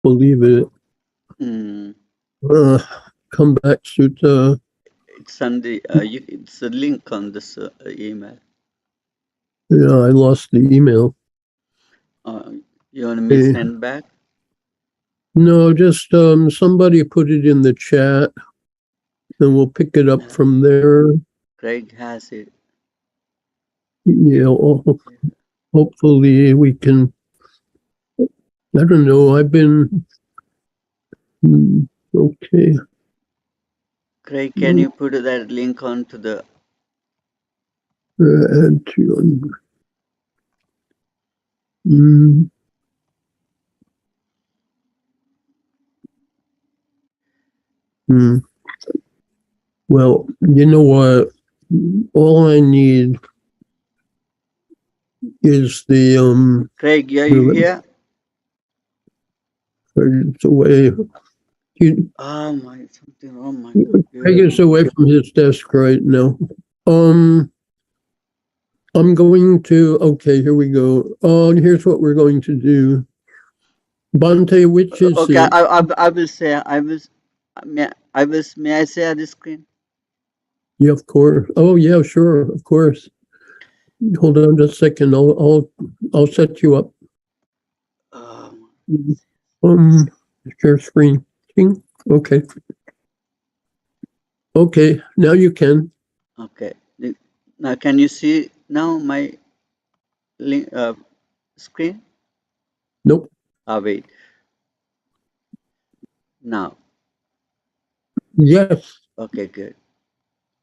believe it. Mm. Comeback Sutta. It's on the, it's a link on this email. Yeah, I lost the email. Uh, you want me to send back? No, just somebody put it in the chat, and we'll pick it up from there. Craig has it. Yeah, hopefully we can. I don't know. I've been okay. Craig, can you put that link onto the? Add to. Mm, mm. Well, you know what? All I need is the Craig, are you here? It's away. Oh my, something wrong my Craig is computer. away from his desk right now. I'm going to. Okay, here we go. Here's what we're going to do. Bante, which is Okay, it? I will say may I share the screen? Yeah, of course. Oh, yeah, sure, of course. Hold on just a second. I'll set you up. Um, Um, Share screen. Okay. Okay. Now you can. okay. Now can you see now my link, screen? Nope. Wait. Now. Yes. Okay, good.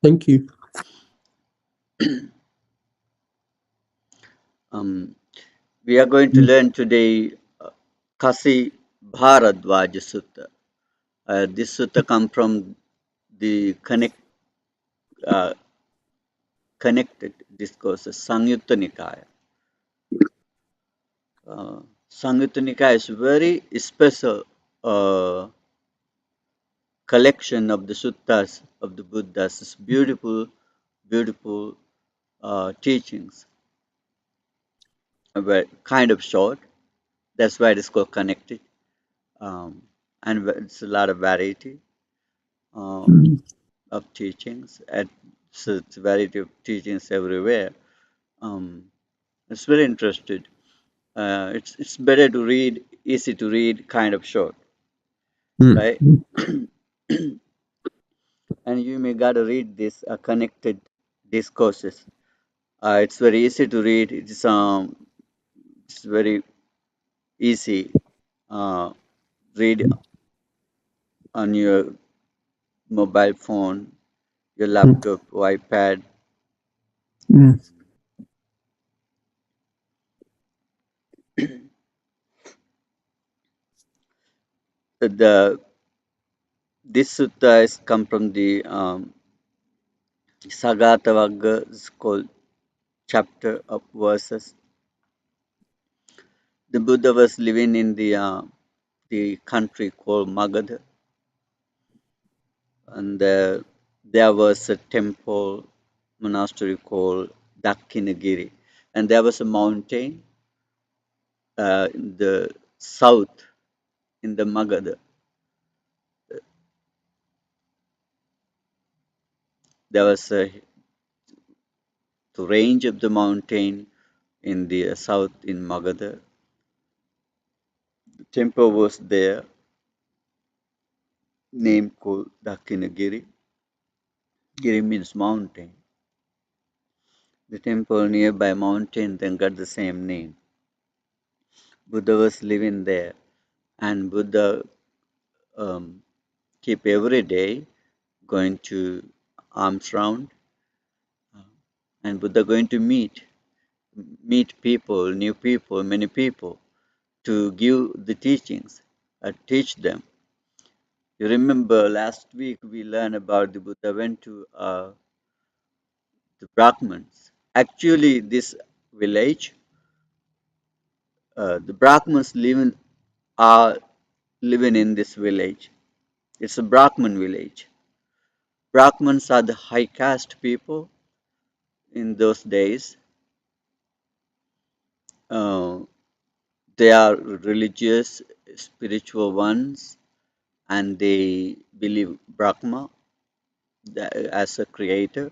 Thank you. We are going to learn today Kasibhradvaja Sutta. This sutta comes from the uh, connected discourses, Sangyutta Nikaya. Sangyutta Nikaya is very special collection of the suttas of the Buddhas. It's beautiful, beautiful teachings. Kind of short. That's why it's called connected. Um, and it's a lot of variety of teachings. And so it's a variety of teachings everywhere. Um, it's very interesting. It's better to read, easy to read, kind of short, right? And you may gotta read this connected discourses. It's very easy to read. It's very easy. Read on your mobile phone, your laptop, or iPad. The This sutta is come from the Sagatavagga, is called chapter of verses. The Buddha was living in the country called Magadha, and there was a temple monastery called Dakinagiri, and there was a mountain in the south in the Magadha. There was the range of the mountain in the south in Magadha. The temple was there, named called Dakinagiri. Giri means mountain. The temple nearby mountain then got the same name. Buddha was living there, and Buddha um, keep every day going to alms round, and Buddha going to meet people, new people, many people, to give the teachings, teach them. You remember last week we learned about the Buddha went to the Brahmins. Actually, this village, the Brahmins are living in this village. It's a Brahmin village. Brahmins are the high caste people in those days. Uh, they are religious, spiritual ones, and they believe Brahma as a creator,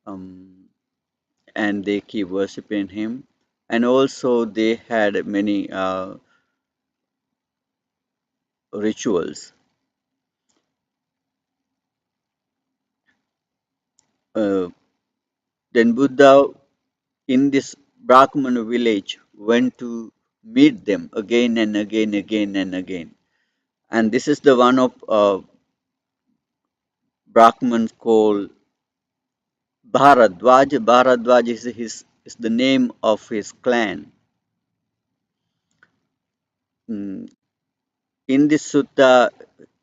um, and they keep worshipping him. And also, they had many rituals. Uh, then Buddha in this Brahmana village went to meet them again and again, again and again. And this is the one of Brahmans called Bharadwaj. Bharadwaj is the name of his clan. Mm, in this sutta,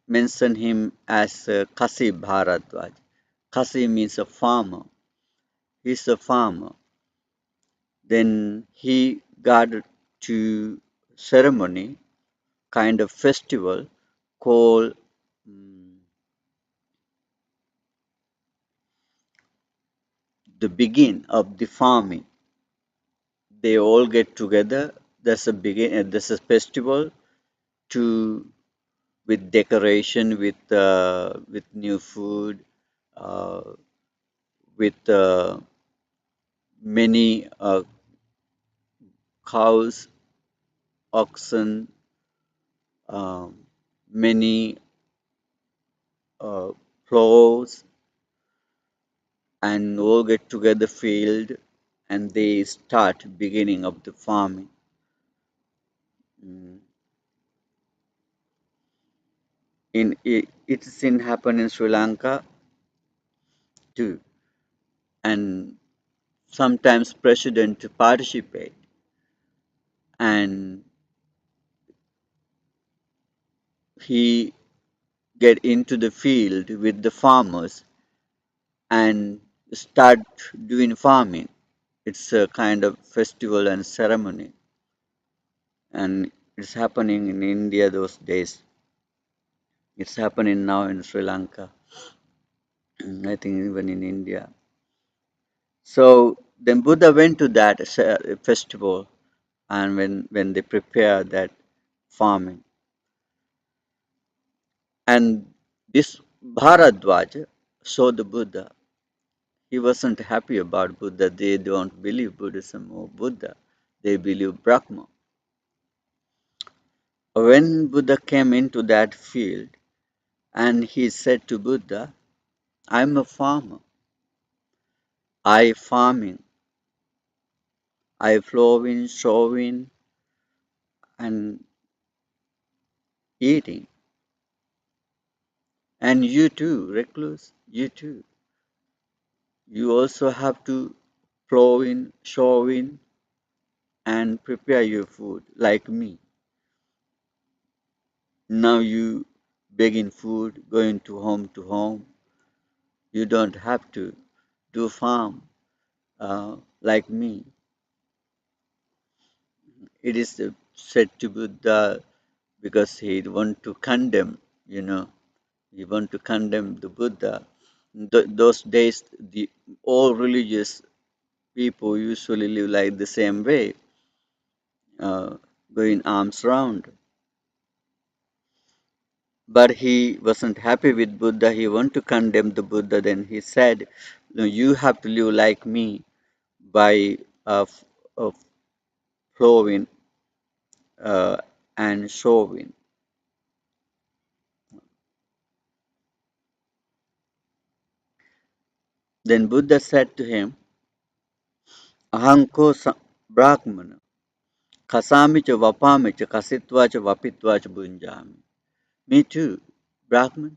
mention him as Kasibhradvaja. Kasi means a farmer. He's a farmer. Then he got to ceremony, kind of festival called the begin of the farming. They all get together. There's a festival to with decoration, with new food, uh, with many cows, oxen, um, many plows, and all get together field, and they start beginning of the farming. Mm. It's in happen in Sri Lanka too, and sometimes president to participate, and he get into the field with the farmers and start doing farming. It's a kind of festival and ceremony, and it's happening in India those days. It's happening now in Sri Lanka. I think even in India. So then Buddha went to that festival, and when they prepare that farming, and this Bharadwaja saw the Buddha. He wasn't happy about Buddha. They don't believe Buddhism or Buddha. They believe Brahma. When Buddha came into that field and he said to Buddha, I'm a farmer. I farming. I plowing, sowing, and eating. And you too, recluse, you too. You also have to plow in, sow in, and prepare your food like me. Now you begging food, going to home. You don't have to do farm like me. It is said to Buddha because he want to condemn, he want to condemn the Buddha. Those days, all religious people usually live like the same way, uh, going arms round. But he wasn't happy with Buddha. He want to condemn the Buddha. Then he said, "No, you have to live like me by of flowing uh, and showing." Then Buddha said to him, Ahanko Brahmana, kasami cha vapami cha kasitva cha vapitva cha bunjami. Me too, Brahman.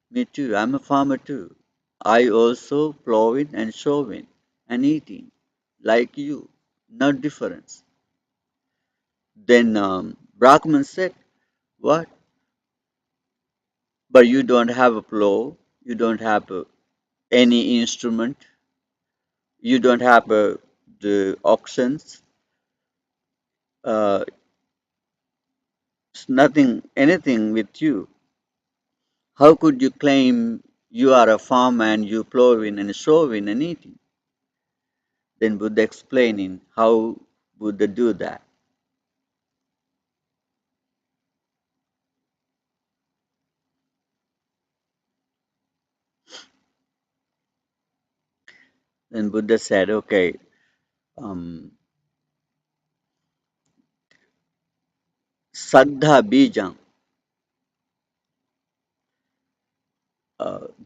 Me too. I'm a farmer too. I also plowing and sowing and eating like you. No difference. Then Brahman said, what? But you don't have a plow. You don't have any instrument. You don't have the oxen. Uh, nothing, anything with you. How could you claim you are a farmer and you plowing and sowing and eating? Then Buddha explaining how Buddha do that. Then Buddha said, okay, um, Saddha Bijam,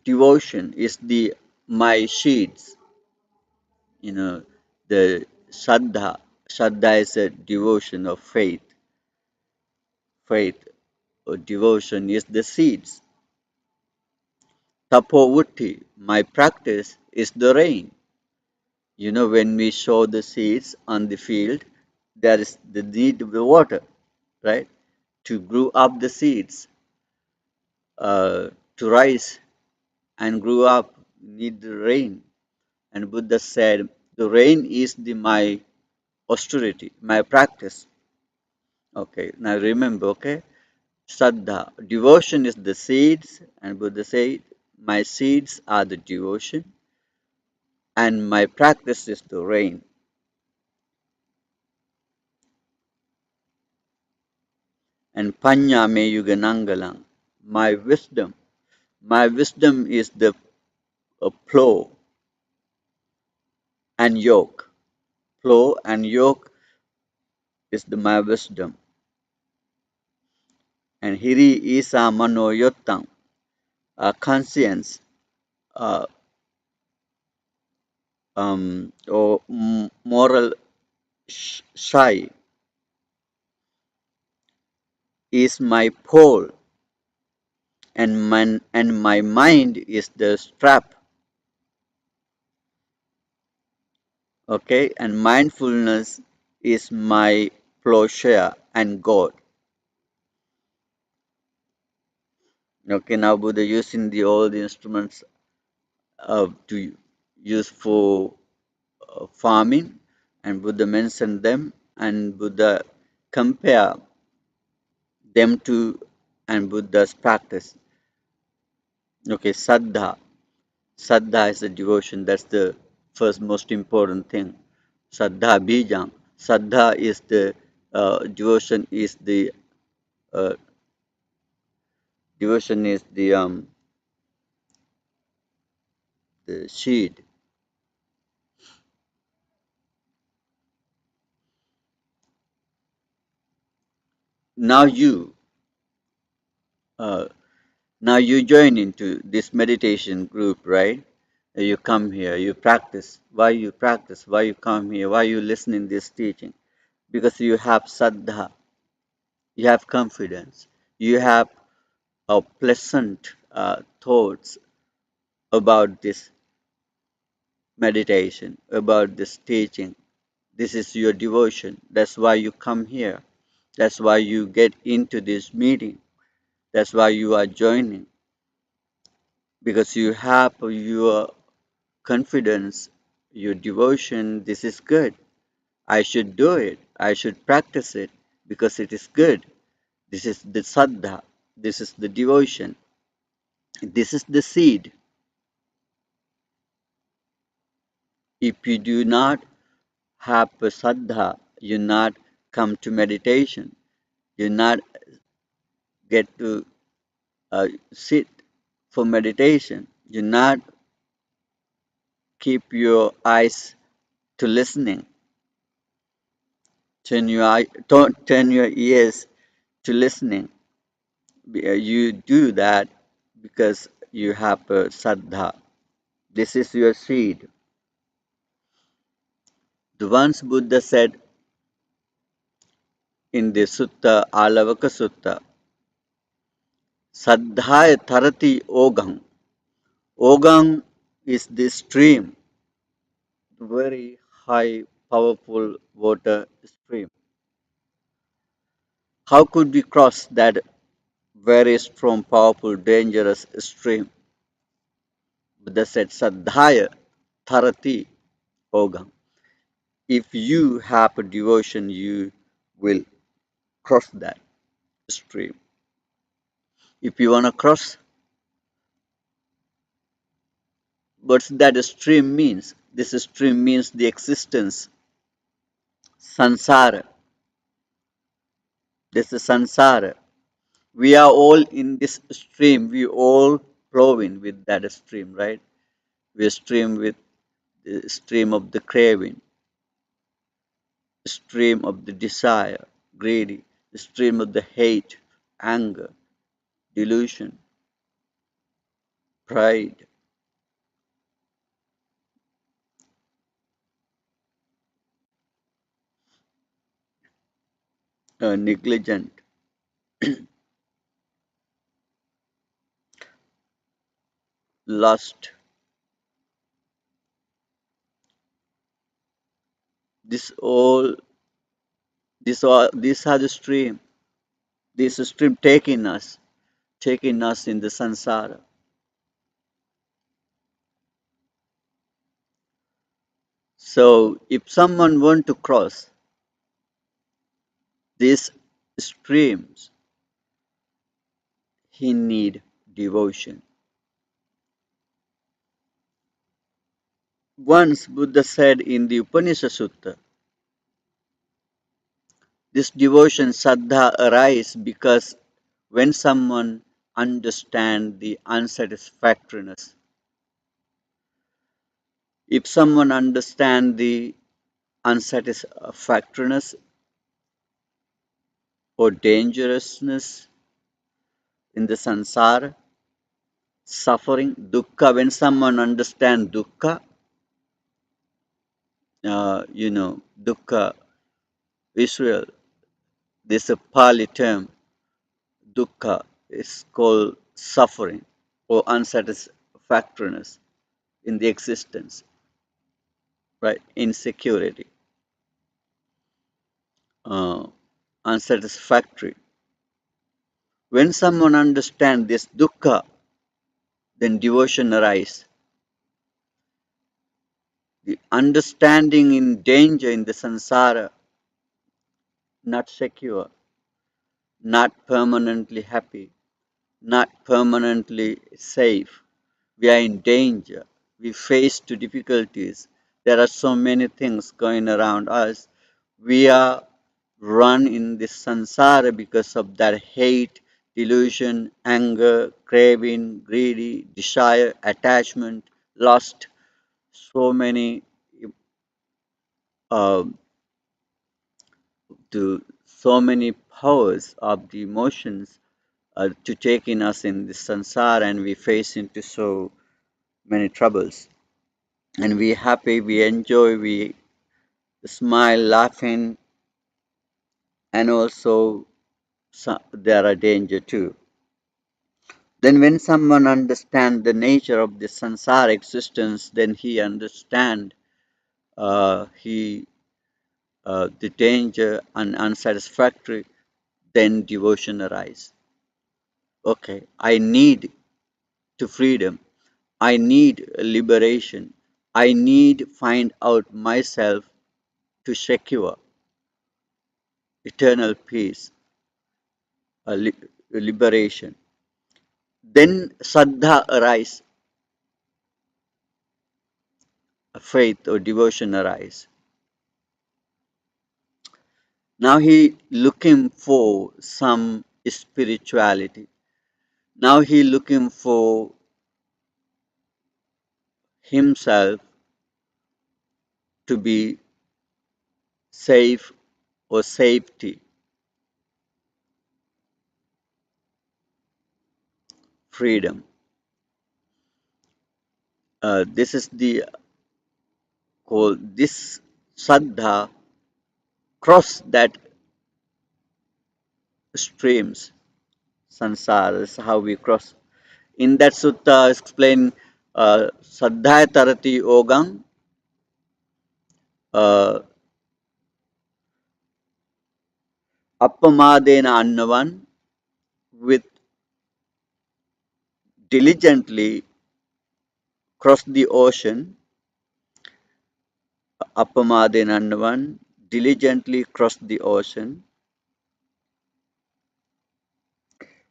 devotion is the my seeds. You know, the Saddha. Saddha is a devotion of faith. Faith or devotion is the seeds. Tapovutti, my practice, is the rain. You know, when we sow the seeds on the field, there is the need of the water, right? To grow up the seeds, to rise and grow up, need the rain. And Buddha said, the rain is my austerity, my practice. Okay, now remember, okay? Saddha, devotion is the seeds, and Buddha said, my seeds are the devotion, and my practice is the rain. And Panya me yuganangalang, my wisdom. My wisdom is the plow and yoke. Plow and yoke is my wisdom. And Hiri isa manoyotam, conscience, uh, or moral shy is my pole, and my mind is the strap. Okay, and mindfulness is my plowshare and God. Okay, now Buddha using all the instruments to use for farming, and Buddha mentioned them, and Buddha compare them to and Buddha's practice. Okay, Saddha. Saddha is a devotion. That's the first most important thing. Saddha Bijam. Saddha is the devotion is uh, the seed. Now uh, now you join into this meditation group, right? You come here, you practice. Why you practice? Why you come here? Why you listening this teaching? Because you have saddha, you have confidence, you have pleasant thoughts about this meditation, about this teaching. This is your devotion. That's why you come here. That's why you get into this meeting. That's why you are joining. Because you have your confidence, your devotion. This is good. I should do it. I should practice it because it is good. This is the saddha. This is the devotion. This is the seed. If you do not have a saddha, you not come to meditation. You not get to sit for meditation. You not keep your eyes to listening. Don't turn your ears to listening. You do that because you have a saddha. This is your seed. The ones Buddha said in the Sutta, Alavaka Sutta, Saddhaya Tarati Ogam. Ogam is the stream, very high, powerful water stream. How could we cross that very strong, powerful, dangerous stream? Buddha said, Saddhaya Tarati Ogam. If you have a devotion, you will cross that stream. If you want to cross, what that stream means? This stream means the existence, sansara. This is sansara. We are all in this stream. We all flowing with that stream, right? We stream with stream of the craving, stream of the desire, greedy, stream of the hate, anger, delusion, pride, negligent, lust. This all, these are the stream. This stream taking us in the samsara. So, if someone want to cross these streams, he need devotion. Once Buddha said in the Upanishad Sutta, this devotion saddha arises because when someone understands the unsatisfactoriness, if someone understands the unsatisfactoriness or dangerousness in the sansara, suffering, dukkha, when someone understands dukkha, dukkha, Israel, this is a Pali term, dukkha is called suffering or unsatisfactoriness in the existence, right? Insecurity, uh, unsatisfactory. When someone understands this dukkha, then devotion arises. The understanding in danger in the samsara, not secure, not permanently happy, not permanently safe. We are in danger. We face to difficulties. There are so many things going around us. We are run in this samsara because of that hate, delusion, anger, craving, greedy, desire, attachment, lust. So many uh, so many powers of the emotions to take in us in this samsara, and we face into so many troubles. And we happy, we enjoy, we smile, laughing, and also there are danger too. Then when someone understands the nature of the samsara existence, then he understand he the danger and unsatisfactory, then devotion arise. Okay, I need to freedom. I need liberation. I need find out myself to secure eternal peace, liberation. Then Saddha arise, faith or devotion arise. Now he looking for some spirituality. Now he looking for himself to be safe or safety, freedom. This is the called this Saddha cross that streams sansara. This is how we cross. In that sutta explain Saddhaya Tarati Ogam, uh, Appamadena Annavan, with diligently cross the ocean, Appamadena Annavan, diligently cross the ocean,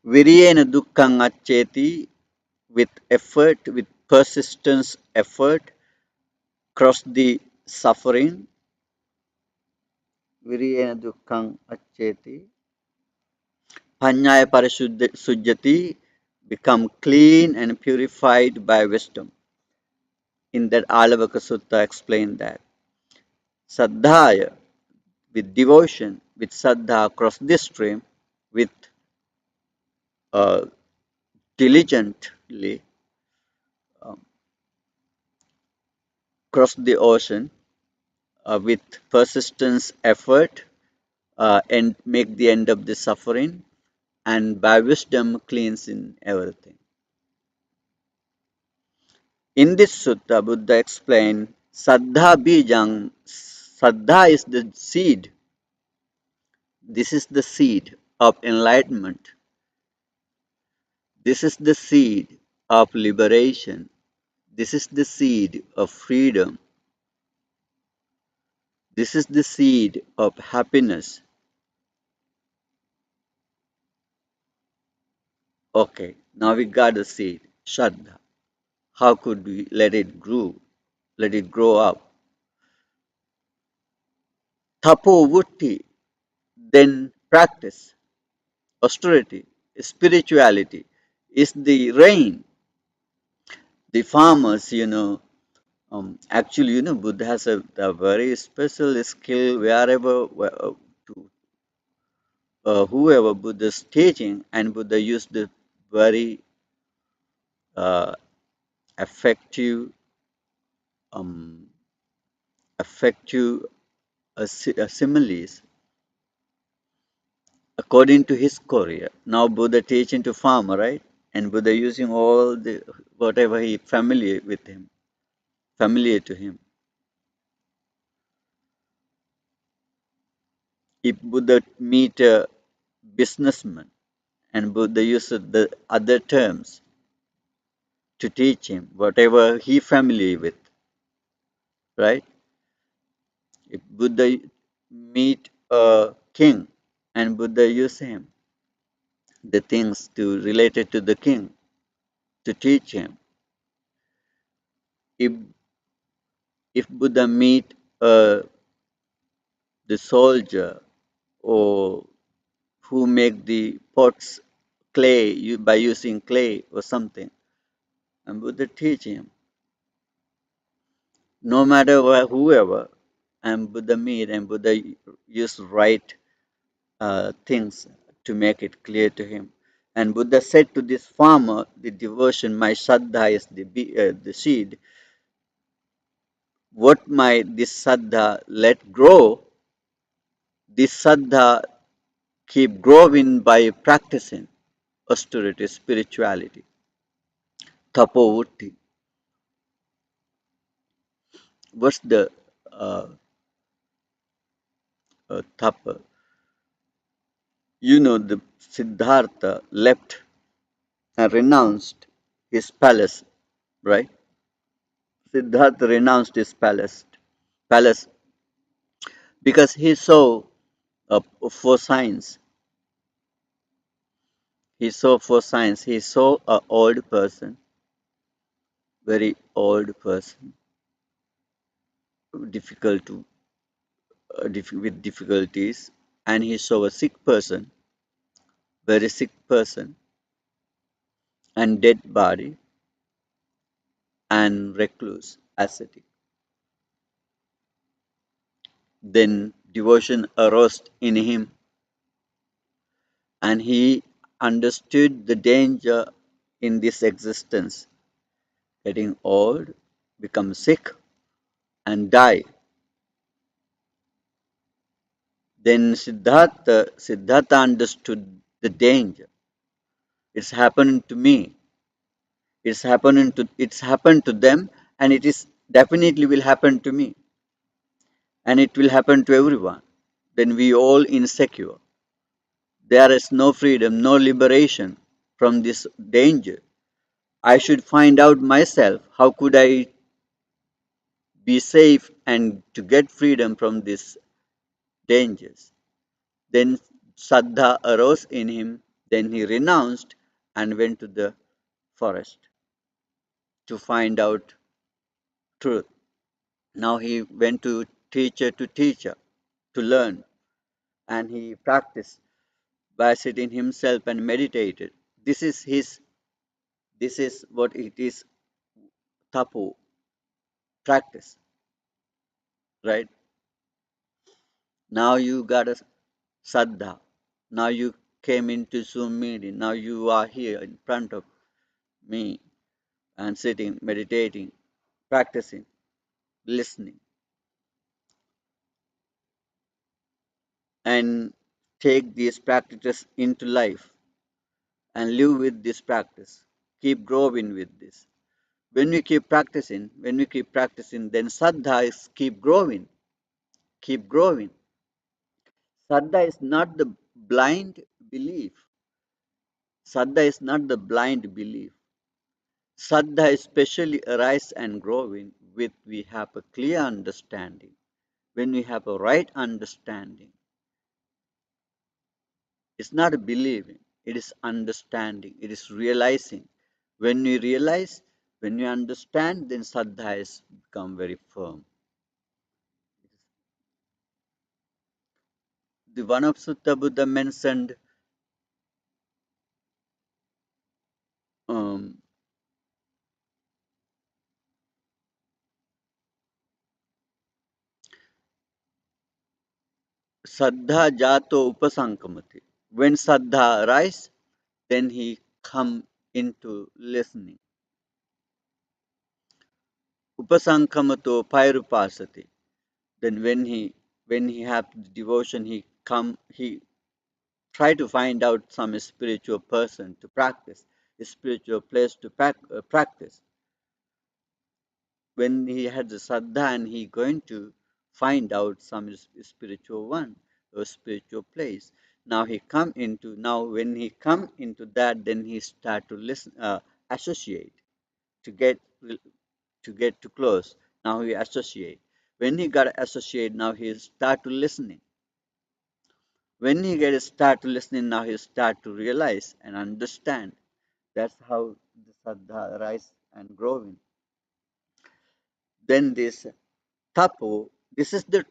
Viriyena Dukkang Acheti, with effort, with persistence effort, cross the suffering, Viriyena Dukkang Acheti, Panyaya Parasujjati, become clean and purified by wisdom. in that Alavaka Sutta explained that Saddhaya, with devotion, with Saddha, cross this stream, with uh, diligently um, cross the ocean, with persistence, effort, and make the end of the suffering, and by wisdom cleans in everything. In this sutta, Buddha explained Saddha Bijang. Saddha is the seed. This is the seed of enlightenment. This is the seed of liberation. This is the seed of freedom. This is the seed of happiness. Okay, now we got the seed, Shraddha. How could we let it grow? Let it grow up. Tapo Vutti, then practice. Austerity, spirituality is the rain. The farmers, actually, Buddha has a very special skill wherever, to whoever Buddha is teaching, and Buddha used the very uh, effective, um, effective similes according to his Korea. Now Buddha teaching to farmer, right? And Buddha using all the whatever he familiar to him. If Buddha meet a businessman and Buddha uses the other terms to teach him whatever he familiar with, right? If Buddha meet a king and Buddha use him the things to related to the king to teach him. If Buddha meet the soldier or who make the pots by using clay or something, and Buddha teach him. No matter whoever, and Buddha meet and Buddha use right things to make it clear to him. And Buddha said to this farmer, the devotion, my Saddha is the seed. What my this Saddha let grow, this Saddha keep growing by practicing austerity, spirituality, tapovutti. What's the tapa? The Siddhartha left and renounced his palace, right? Siddhartha renounced his palace because he saw for science. He saw for science. He saw a old person, very old person, difficult to with difficulties, and he saw a sick person, very sick person, and dead body, and recluse, ascetic. Then devotion arose in him, and he understood the danger in this existence, getting old, become sick, and die. Then Siddhartha understood the danger. It's happened to me. It's happened to them, and it is definitely will happen to me. And it will happen to everyone. Then we all insecure. There is no freedom, no liberation from this danger. I should find out myself how could I be safe and to get freedom from these dangers. Then Saddha arose in him. Then he renounced and went to the forest to find out truth. Now he went to teacher to learn, and he practiced by sitting himself and meditated. This is what it is tapu. practice, right? Now you got a saddha. Now you came into Zoom meeting. Now you are here in front of me and sitting, meditating, practicing, listening, and take these practices into life and live with this practice. Keep growing with this. When we keep practicing, then saddha is keep growing, keep growing. Saddha is not the blind belief. Saddha is not the blind belief. Saddha especially arise and growing with we have a clear understanding. When we have a right understanding, it's not a believing, it is understanding, it is realizing. When we realize, when we understand, then Saddha has become very firm. The one of Sutta Buddha mentioned um, Saddha Jato Upasankamati. When Saddha arises, then he come into listening. Upasankamato Pairupasati. Then when he have devotion, he try to find out some spiritual person to practice, a spiritual place to practice. When he had the saddha and he going to find out some spiritual one or spiritual place. Now when he come into that, then he start to listen, associate to get to close. Now he associate. When he got associate, now he start to listening. When he get start to listening, now he start to realize and understand. That's how the saddha rise and growing. Then this tapo, this is the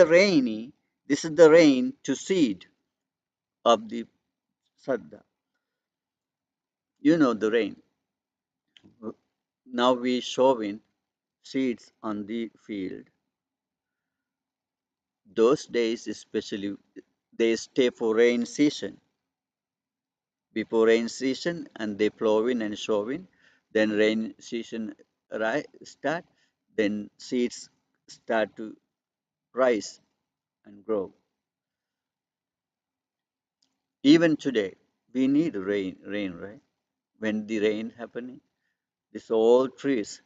rain to seed of the saddha. You know the rain. Now we showing seeds on the field. Those days especially they stay for rain season. Before rain season and they plowing and showing. Then rain season start. Then seeds start to rise and grow. Even today, we need rain, right? When the rain happening, these old trees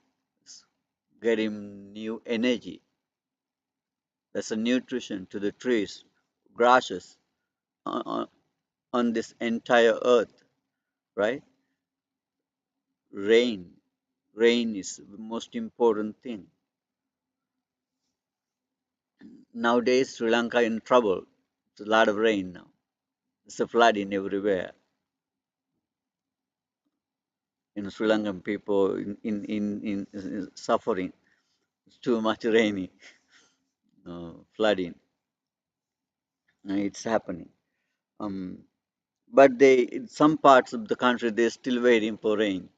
getting new energy. That's a nutrition to the trees, grasses on this entire earth, right? Rain, rain is the most important thing. Nowadays, Sri Lanka in trouble. It's a lot of rain now. It's a flooding everywhere. In Sri Lankan people in suffering. It's too much rainy, flooding. It's happening. Um, but in some parts of the country, they're still waiting for rain.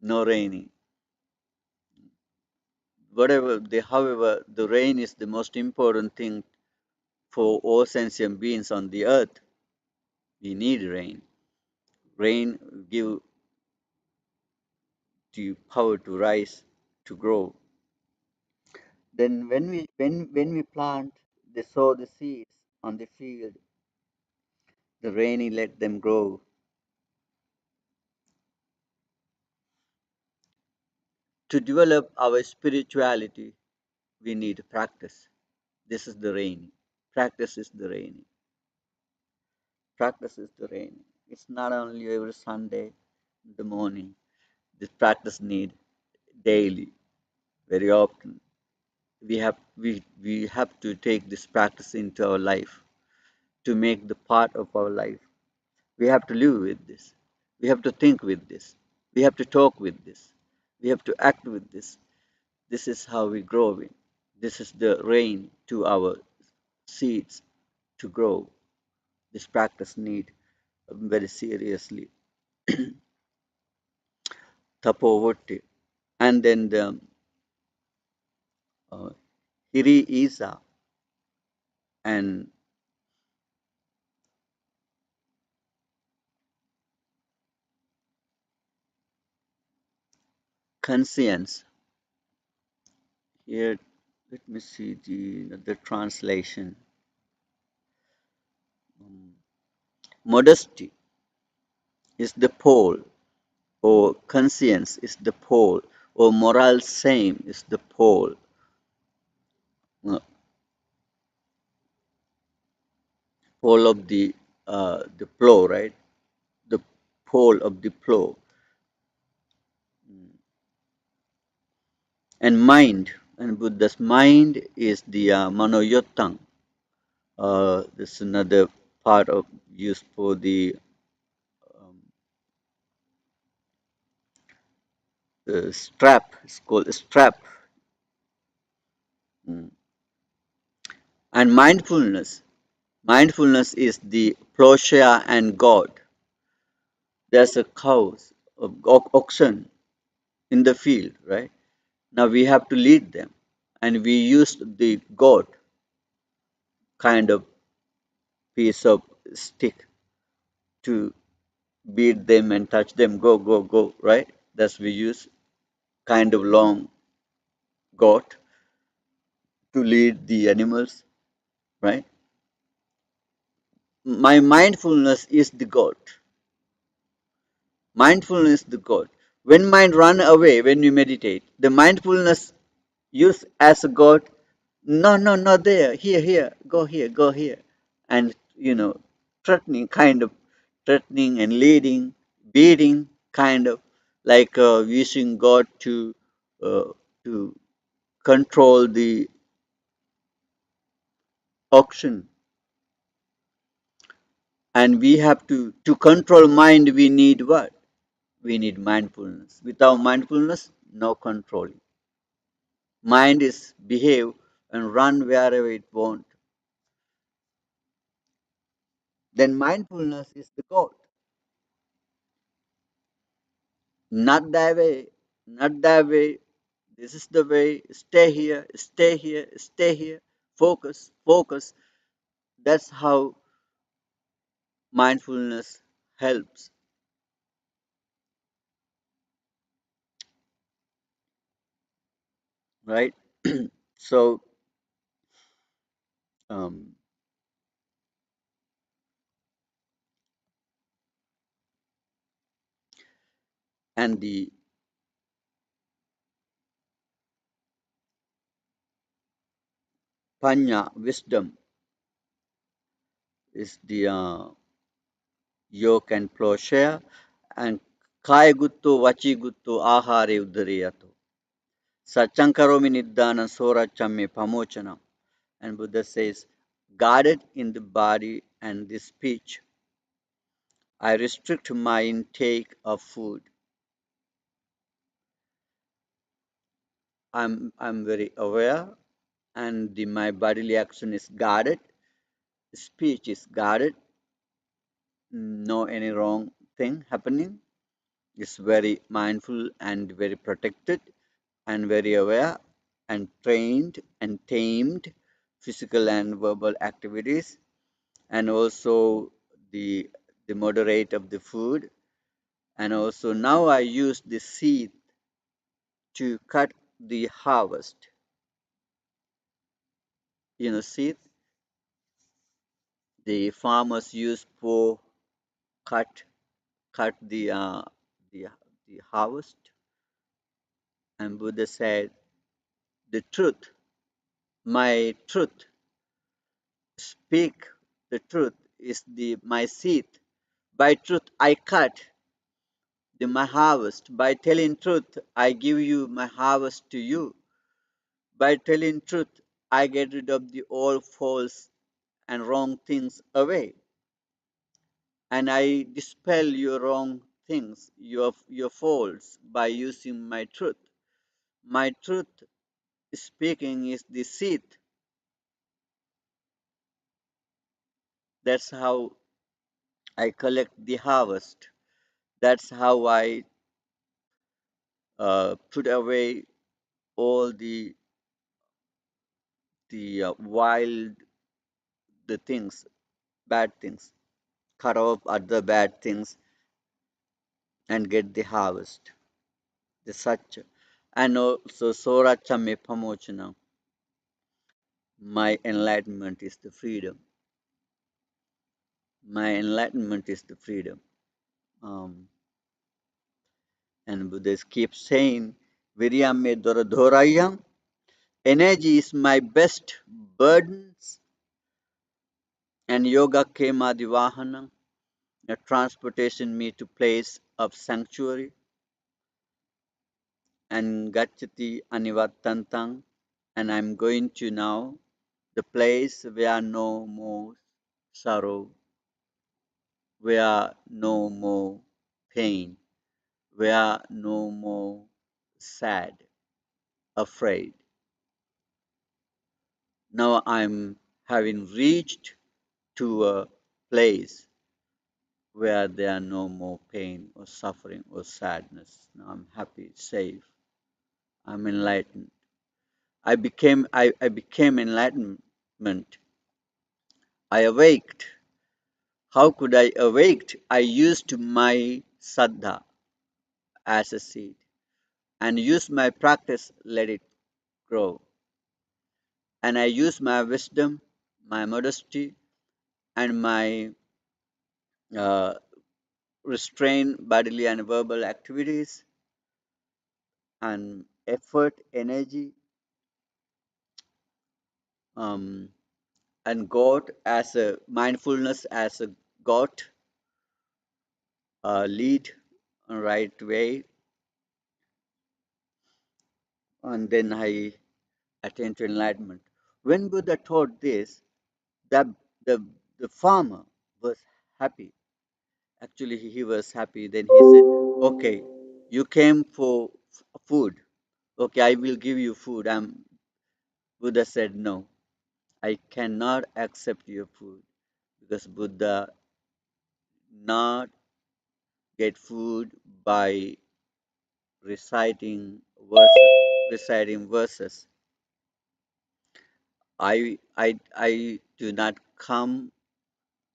No raining. However, the rain is the most important thing for all sentient beings on the earth. We need rain. Rain give the power to rise, to grow. Then when we plant, they sow the seeds on the field. The rain let them grow. To develop our spirituality, we need practice. This is the rain. Practice is the rain. Practice is the rain. It's not only every Sunday in the morning. This practice need daily, very often. We have to take this practice into our life to make the part of our life. We have to live with this. We have to think with this. We have to talk with this. We have to act with this. This is how we grow in. This is the rain to our seeds to grow. This practice need very seriously. Tapovati. And then uh, Hiri Isa, and conscience. Here, let me see the translation. Um, Modesty is the pole, or conscience is the pole, or moral same is the pole. uh, Pole of the plow, right? The pole of the plow. And mind, and Buddha's mind is the manoyotang. This is another part of used for the um, strap. It's called a strap. Mm. And mindfulness. Mindfulness is the plowshare and God. There's a cows, oxen in the field, right? Now we have to lead them, and we use the goat kind of piece of stick to beat them and touch them. Go, go, go, right? That's we use kind of long goat to lead the animals, right? My mindfulness is the goat. Mindfulness is the goat. When mind run away, when we meditate, the mindfulness use as a goat. No, no, not there. Here, here, go here, go here, and threatening, kind of threatening and leading, beating, kind of like using God uh, to control the auction. And we have to control mind. We need what? We need mindfulness. Without mindfulness, no controlling. Mind is behave and run wherever it want. Then mindfulness is the God. Not that way, not that way. This is the way. Stay here, stay here, stay here. Focus, focus. That's how mindfulness helps, right? So, um, and the panya, wisdom, is the yoke and plowshare, and kaya guttu, vachi guttu, ahare uddariyato. Satyankaromi niddana sorachamme pamochanam. And Buddha says, guarded in the body and the speech, I restrict my intake of food. I'm very aware, and my bodily action is guarded, speech is guarded, no any wrong thing happening. It's very mindful and very protected and very aware and trained and tamed physical and verbal activities, and also the the moderate of the food. And also now I use the seed to cut the harvest. Seed the farmers use for cut cut the the harvest. And Buddha said, the truth, my truth, speak the truth is the my seed. By truth I cut my harvest. By telling truth I give you my harvest to you. By telling truth I get rid of the all false and wrong things away. And I dispel your wrong things, your faults by using my truth. My truth speaking is the seed. That's how I collect the harvest. That's how I put away all the the wild, the things, bad things, cut off other bad things and get the harvest. The such. And also Soracha me pamochana. My enlightenment is the freedom. My enlightenment is the freedom. Um, and Buddha keeps saying, Viryame Doradhorayam, energy is my best burdens, and yoga kema divahanam, transportation me to place of sanctuary, and gachati anivatantang, and I'm going to now the place where no more sorrow, where no more pain, where no more sad, afraid. Now I'm having reached to a place where there are no more pain or suffering or sadness. Now I'm happy, safe. I'm enlightened. I became enlightenment. I awaked. How could I awake? I used my saddha as a seed and used my practice, let it grow. And I used my wisdom, my modesty, and my uh, restrained bodily and verbal activities and effort, energy, um, and God as a mindfulness as a God lead right way, and then I attain to enlightenment. When Buddha taught this, the the the farmer was happy. Actually, he was happy. Then he said, "Okay, you came for food. Okay, I will give you food." Buddha said, "No, I cannot accept your food because Buddha not get food by reciting verses. Reciting verses. I do not come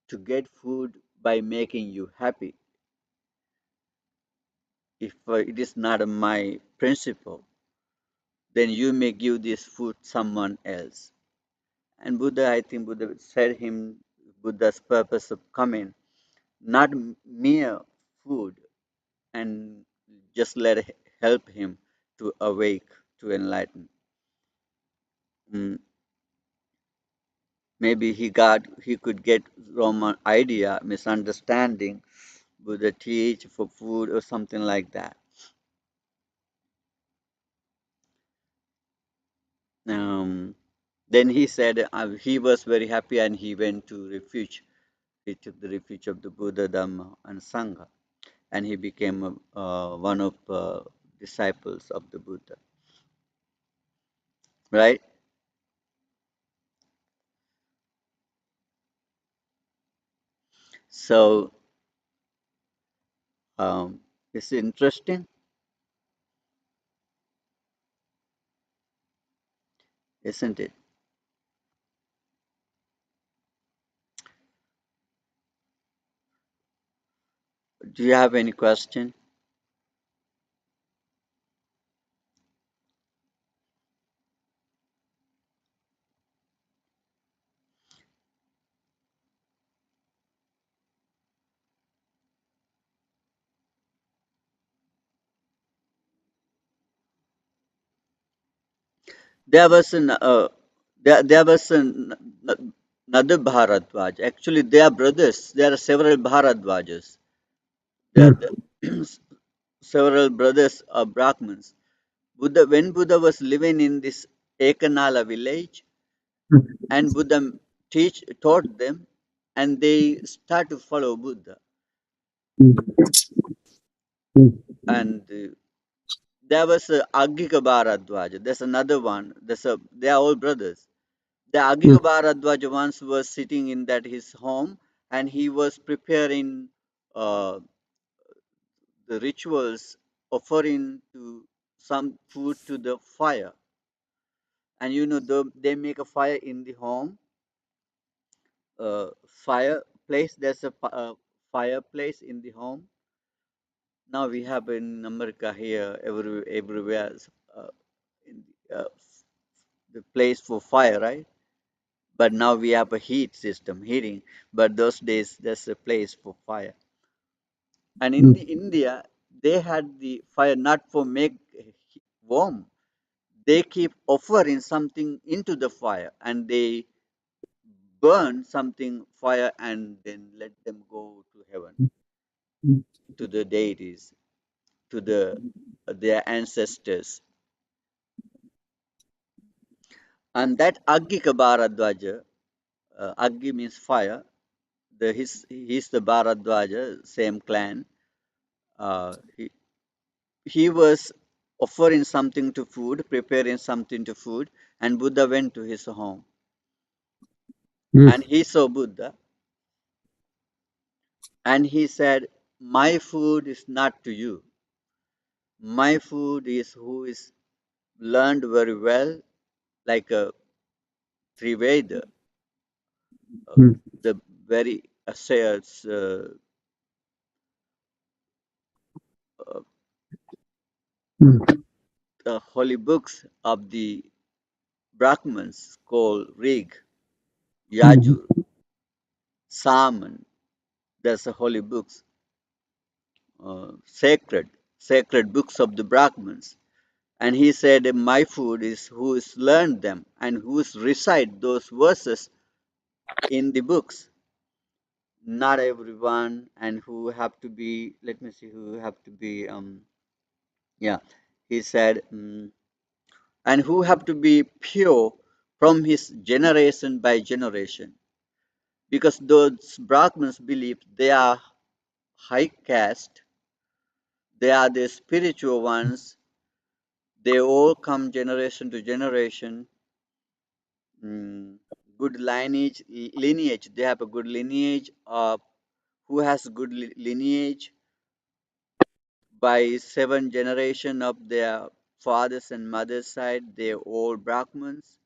to get food by making you happy. If it is not my principle, then you may give this food someone else." And Buddha, I think Buddha said him Buddha's purpose of coming, not mere food, and just help him to awake, to enlighten. Mm, maybe he could get wrong idea, misunderstanding. Buddha teach for food or something like that. Um, then he said he was very happy and he went to refuge. He took the refuge of the Buddha, Dhamma, and Sangha, and he became one of disciples of the Buddha. Right? So it's interesting, isn't it? Do you have any question? There was there was another Bharadwaj. Actually, they are brothers. There are several Bharadwajas. There Mm, are several brothers of Brahmins. When Buddha was living in this Ekanala village, mm, and Buddha taught them, and they start to follow Buddha. mm, mm, And there was Agika Bharadwaja. There's another one. They are all brothers. The mm, Agika Bharadwaja once was sitting in that his home, and he was preparing uh, the rituals, offering to some food to the fire. And they make a fire in the home, fireplace. There's a fireplace in the home. Now we have in America here, everywhere, uh, in the place for fire, right? But now we have a heat system, heating. But those days, there's a place for fire. And in mm, the India, they had the fire not for make warm. They keep offering something into the fire, and they burn something fire, and then let them go to heaven, mm, to the deities, to their ancestors. And that Aggika Bharadwaja, Aggi means fire. He's the Bharadwaja, same clan. He was offering something to food, preparing something to food, and Buddha went to his home. mm, And he saw Buddha, and he said, "My food is not to you. My food is who is learned very well, like a Triveda, uh, mm, the very says, uh, mm, the holy books of the Brahmins called Rig, mm, Yajur, Saman. That's the holy books, sacred books of the Brahmins." And he said, "My food is who has learned them and who has recite those verses in the books. Not everyone, and who have to be, let me see, who have to be, yeah, he said, and who have to be pure from his generation by generation. Because those Brahmins believe they are high caste, they are the spiritual ones, they all come generation to generation, mm, good lineage. They have a good lineage of who has good lineage by seven generation of their fathers and mothers side. They're all Brahmins,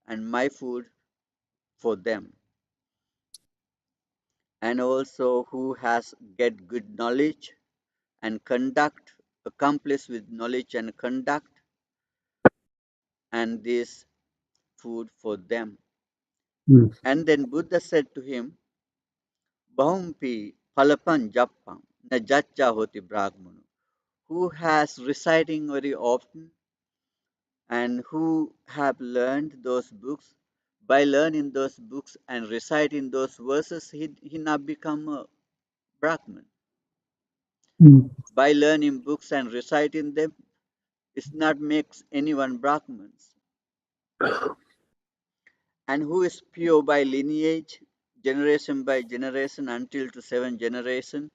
and my food for them. And also who has get good knowledge and conduct, accomplished with knowledge and conduct, and this food for them. mm, And then Buddha said to him, Bahumpi Palapan Jappam Najacha Hoti Brahmanu, who has reciting very often and who have learned those books. By learning those books and reciting those verses, he now become a Brahman. mm, By learning books and reciting them, it not makes anyone Brahmans. And who is pure by lineage, generation by generation until to seven generation,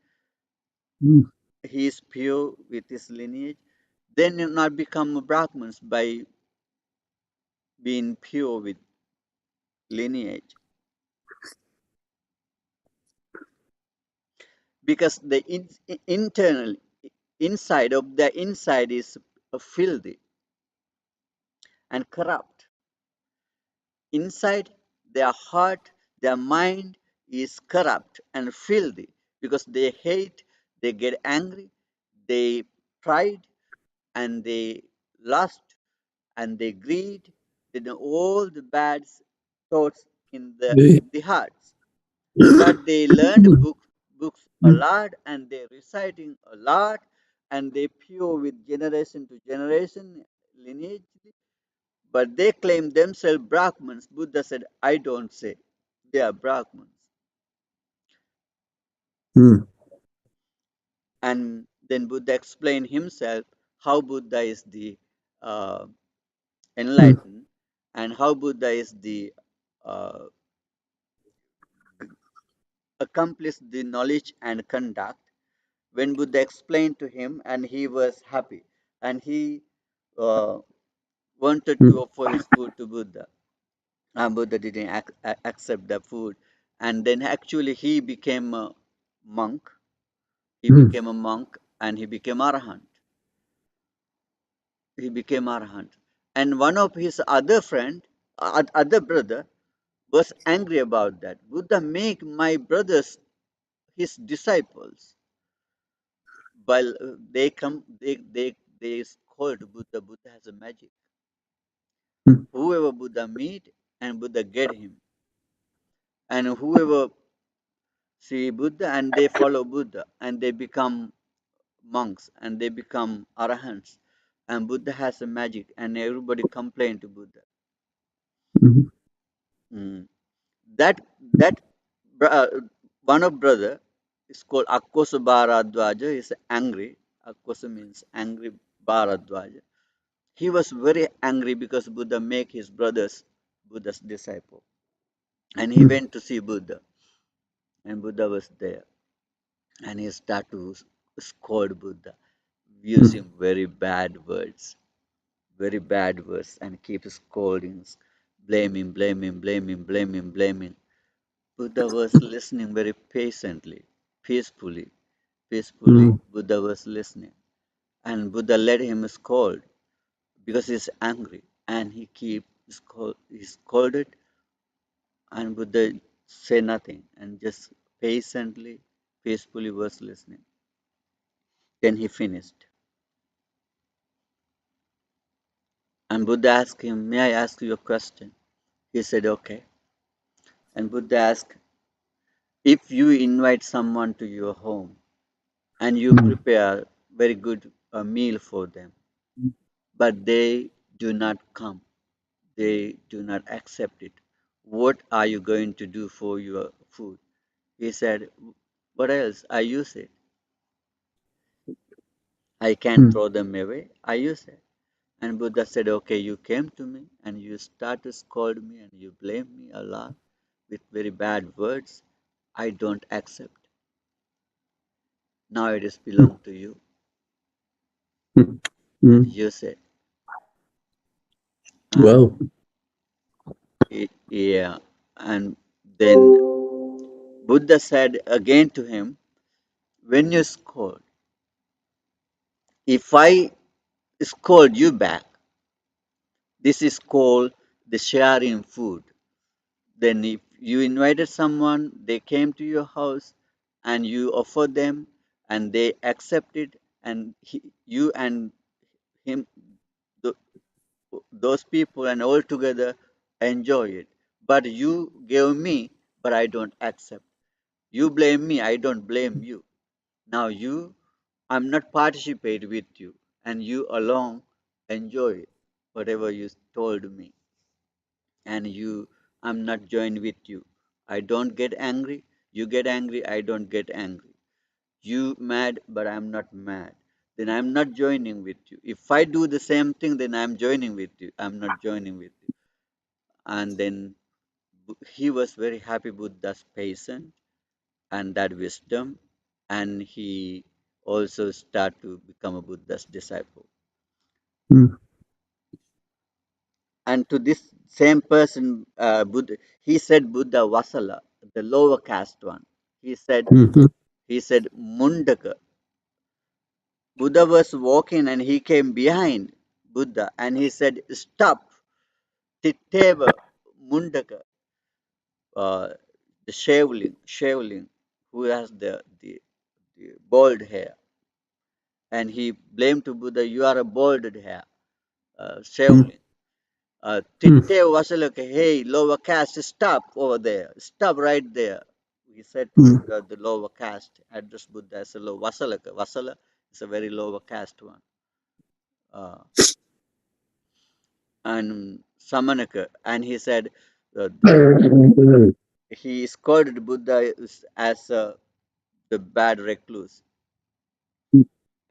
mm, he is pure with his lineage, then you not become Brahmins by being pure with lineage. Because the internal inside of the inside is filthy and corrupt. Inside their heart, their mind is corrupt and filthy because they hate, they get angry, they pride, and they lust, and they greed, they know all the bad thoughts eh, in the hearts. But they learned books a mm, lot, and they reciting a lot, and they pure with generation to generation lineage. But they claim themselves Brahmins. Buddha said, I don't say. They are Brahmins. mm, And then Buddha explained himself how Buddha is the uh, mm, enlightened and how Buddha is the uh, accomplished the knowledge and conduct. When Buddha explained to him, and he was happy, and he uh, wanted to mm, offer his food to Buddha, and Buddha didn't accept the food, and then actually he became a monk. He mm, became a monk, and he became arahant. He became arahant, And one of his other friend, other brother, was angry about that. Buddha make my brothers his disciples, while they come, they scold Buddha. Buddha has a magic. mm, Whoever Buddha meet, and Buddha get him, and whoever see Buddha and they follow Buddha, and they become monks, and they become arahants, and Buddha has a magic, and everybody complain to Buddha. mm, Mm. That that one of brother is called Akkosa Bharadwaja. Is angry. Akkosa means angry. Bharadwaja. He was very angry because Buddha make his brothers Buddha's disciple, and he mm, went to see Buddha, and Buddha was there, and he started to scold Buddha mm, using very bad words, and keep scolding, blaming. Buddha was listening very patiently, peacefully, peacefully. mm, Buddha was listening, and Buddha let him scold because he's angry, and he scolded, and Buddha say nothing, and just patiently, peacefully was listening. Then he finished, and Buddha asked him, "May I ask you a question?" He said, "Okay." And Buddha asked, "If you invite someone to your home and you mm, prepare very good meal for them, but they do not come, they do not accept it. What are you going to do for your food?" He said, "What else? I use it. I can't mm, throw them away. I use it." And Buddha said, "Okay, you came to me and you start to scold me and you blame me a lot with very bad words. I don't accept. Now it is mm, belong to you mm, and mm. use it." Wow. And yeah, and then Buddha said again to him, "When you scold, if I scold you back, this is called the sharing food. Then if you invited someone, they came to your house and you offer them and they accept it, and you and him, th- those people and all together enjoy it. But you gave me, but I don't accept. You blame me, I don't blame you. Now I'm not participate with you, and you alone enjoy it, whatever you told me, and I'm not joined with you. I don't get angry, you get angry, I don't get angry. You mad, but I'm not mad. Then I'm not joining with you. If I do the same thing, then I'm joining with you. I'm not joining with you. And then he was very happy with that patience and that wisdom, and he also start to become a Buddha's disciple. Mm, And to this same person, Buddha, he said Buddha Vasala, the lower caste one. He said mhm, he said Mundaka. Buddha was walking and he came behind Buddha and he said, "Stop, Titteva Mundaka," uh, the shaveling, who has the bald hair. And he blamed to Buddha, "You are a balded hair, mm, shaveling." mm, Titte was like, "Hey, lower caste, stop over there. Stop right there." He said to mm, Buddha, the lower caste, addressed Buddha as a low Vasalaka. Vasala is a very lower caste one. Uh, and Samanaka. And he said, he scolded Buddha the bad recluse.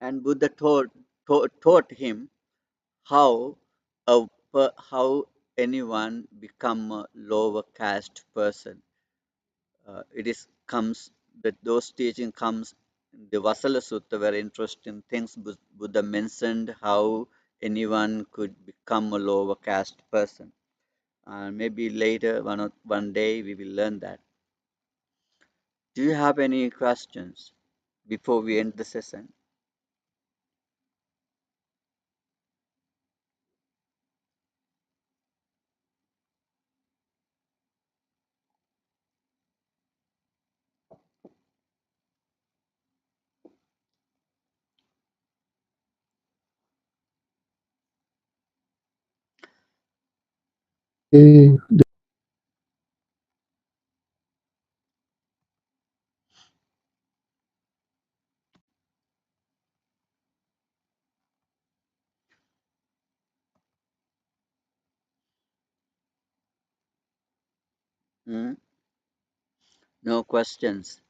And Buddha taught him how how anyone become a lower caste person. It is comes that those teaching comes in the Vasala Sutta, very interesting things. Buddha mentioned how anyone could become a lower caste person. Maybe later, one day, we will learn that. Do you have any questions before we end the session? they Hmm? No questions.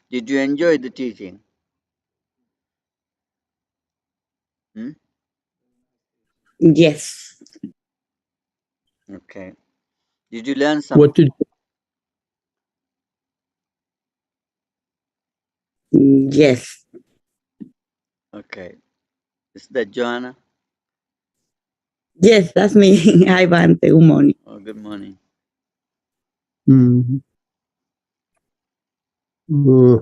Did you enjoy the teaching? Hmm? Yes. Okay. Did you learn what something? did Yes. Okay. Is that Joanna? Yes, that's me. Hi, Bante. Good morning. Oh, good morning. mm, uh,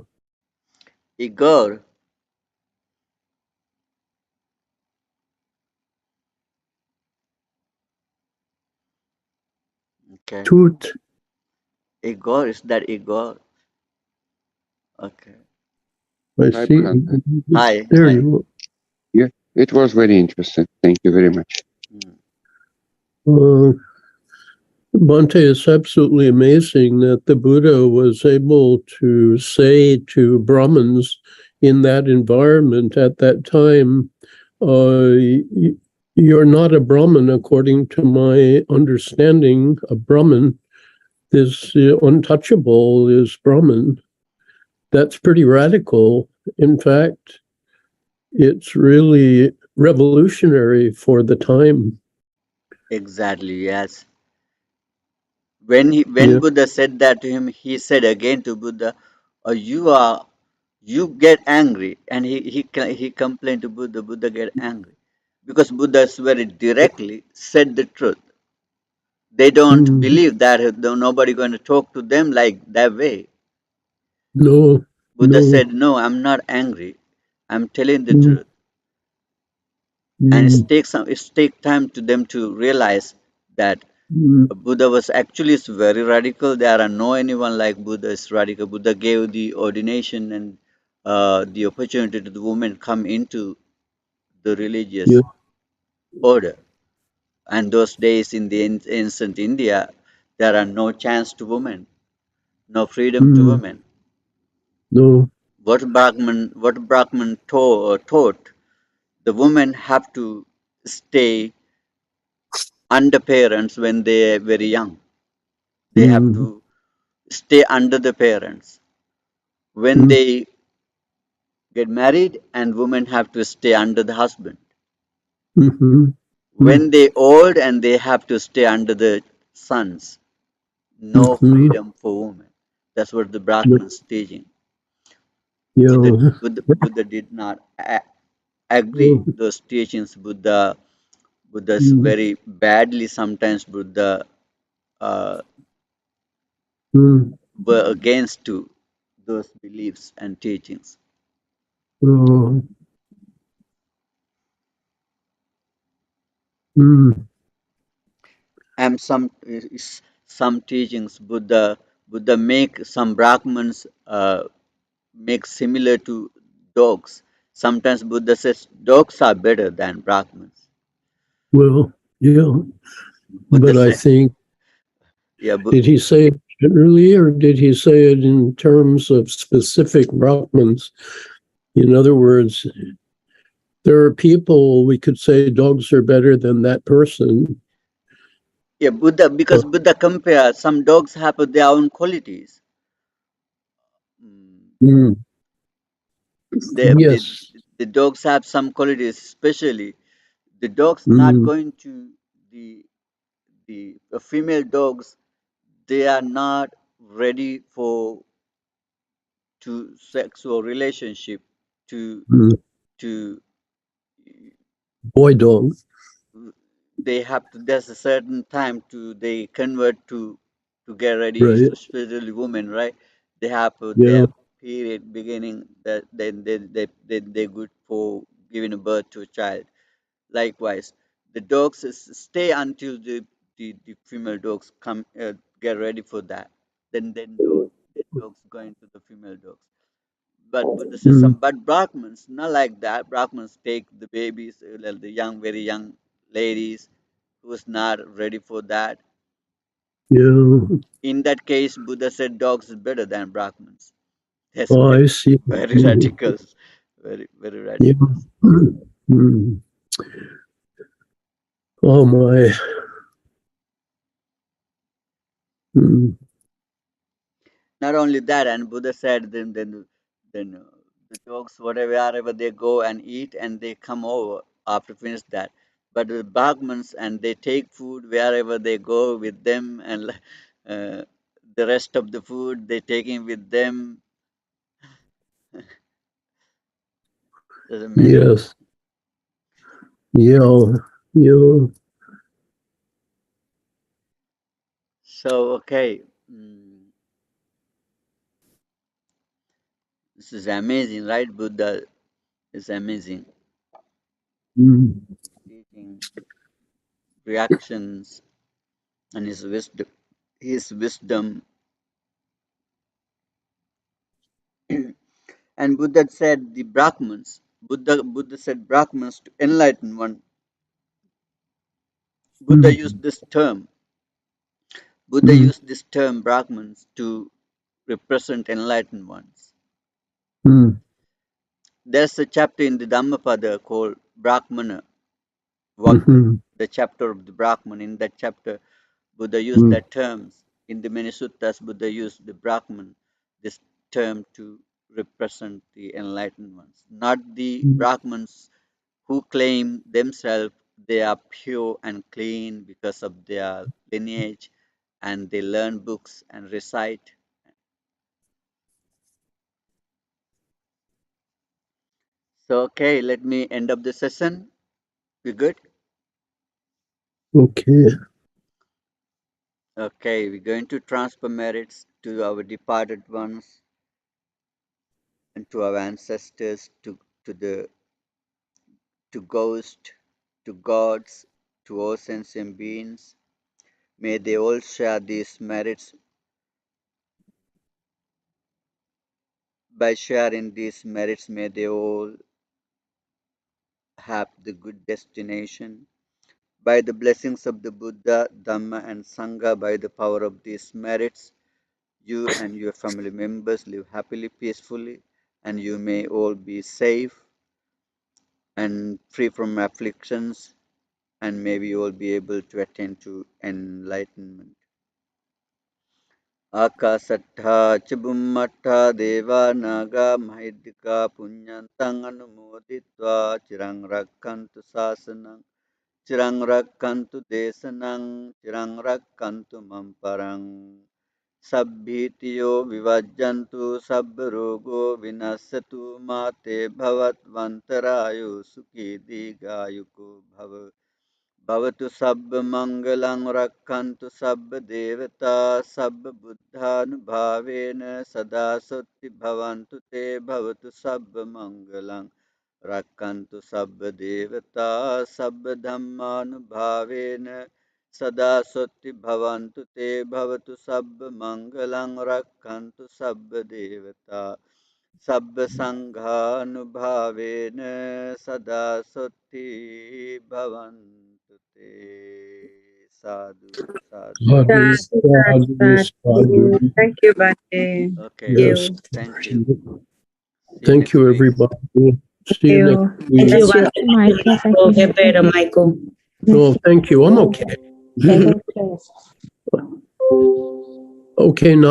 Igor. Okay. toot? Igor, is that Igor? Okay. I Hi, see. Bhante. Hi, There hi. you Yeah, it was very interesting. Thank you very much. Hmm. are. Bhante, it's absolutely amazing that the Buddha was able to say to Brahmins in that environment at that time, you're not a Brahmin according to my understanding of Brahman. This untouchable is Brahman. That's pretty radical. In fact, it's really revolutionary for the time. Exactly, yes. When Yeah. Buddha said that to him, he said again to Buddha, you get angry, and he complained to Buddha. Buddha get angry because Buddha very directly said the truth. They don't Mm, believe that nobody going to talk to them like that way. no, Buddha no. said, "No, I'm not angry. I'm telling the Mm, truth." And mm, it takes time to them to realize that mm. Buddha was actually is very radical. There are no anyone like Buddha is radical. Buddha gave the ordination and the opportunity to the women come into the Yeah. religious order. And those days in the ancient India, there are no chance to women, no freedom to Mm, women. no. What Brahman taught, the women have to stay under parents when they are very young. They have Mm, to stay under the parents. When mm, they get married, and women have to stay under the husband. mhm, When mm, they old, and they have to stay under the sons. No mhm. freedom for women. That's what the No, Brahmins teaching. Buddha, yeah. Buddha did not agree Oh, those teachings. Buddha's mm, very badly sometimes Buddha uh, mm, were against to those beliefs and teachings. oh, mm. And some teachings Buddha make some Brahmins make similar to dogs. Sometimes Buddha says dogs are better than Brahmins. Well, yeah. Buddha But I said, think, yeah, did he say it generally or did he say it in terms of specific Brahmins? In other words, there are people we could say dogs are better than that person. yeah, Buddha, because Buddha compare some dogs have their own qualities. Mm, Mm, The, the, yes. the dogs have some qualities, especially the dogs not Mm, going to the female dogs. They are not ready for to sexual relationship to mm. to Boy dog, they have to there's a certain time to they convert to get ready, right? especially women, right? They have Yeah. their period beginning that then they good for giving a birth to a child. Likewise, the dogs stay until the female dogs come get ready for that. Then dogs going to the female dogs. But Buddha says Mm, but Brahmins not like that. Brahmins take the babies, the young, very young ladies who's not ready for that. Yeah. In that case, Buddha said dogs is better than Brahmins. That's Oh, I very, see. very radical. Very, very Yeah. radical. Mm. Oh my. Mm. Not only that, and Buddha said, then the dogs, wherever they go and eat, and they come over after finish that. But the Brahmins, and they take food wherever they go with them, and the rest of the food they taking with them. That's amazing. Yes. Yeah. Yeah. So okay, this is amazing, right? Buddha is amazing. Mm. Teaching, reactions, and his wisdom. His wisdom. And Buddha said the Brahmins. Buddha said Brahmins to enlighten one. Buddha used Mm. this term. Buddha Mm. used this term Brahmins to represent enlightened ones. Mm. There's a chapter in the Dhammapada called Brahmana Vagga, Mhm. the chapter of the Brahman. In that chapter, Buddha used Mm. that term. In the many suttas, Buddha used the Brahman, this term to represent the enlightened ones, not the Mm. Brahmins who claim themselves they are pure and clean because of their lineage and they learn books and recite. So, okay, let me end up the session. We good? Okay. Okay, we're going to transfer merits to our departed ones and to our ancestors, to ghosts, to gods, to all sentient beings. May they all share these merits. By sharing these merits, may they all have the good destination. By the blessings of the Buddha, Dhamma, and Sangha, by the power of these merits, you and your family members live happily, peacefully, and you may all be safe and free from afflictions, and may we all be able to attain to enlightenment. Akasattha Chibummattha Deva Naga Mahidika Punyantang Anumoditva Chirang Rakkantu Sasanang Chirang Rakkantu Desanang Chirang Rakkantu Mamparang Sabbhitiyo Vivajjantu Sabbarogo Vinasatu Mate Bhavatvantarayo Sukhi Digayuko Bhava Bhavatu Sabba Mangalang Rakkantu Sabba Devata Sabba Buddhanubhavena Sada Sati Bhavantu Te Bhavatu Sabba Mangalang Rakkantu Sabba Devata Sabba Dhammanubhavena Sada Sati Bhavantu Te Bhavatu Sabba Mangalang Rakkantu Sabba Devata Sabba Sanghanubhavena Sada Sati Bhavantu Te. Sadhu, sadhu. Sadhu, Sadhu, sadhu, sadhu, sadhu. sadhu. Thank you, Bhante. Okay, Yes. You. thank you. See you Thank next you, week. everybody. See you next you. week. Thank you, Bless you, Michael. Thank Michael. you, Get better, Michael. No, thank you. I'm okay. Take care. Okay, not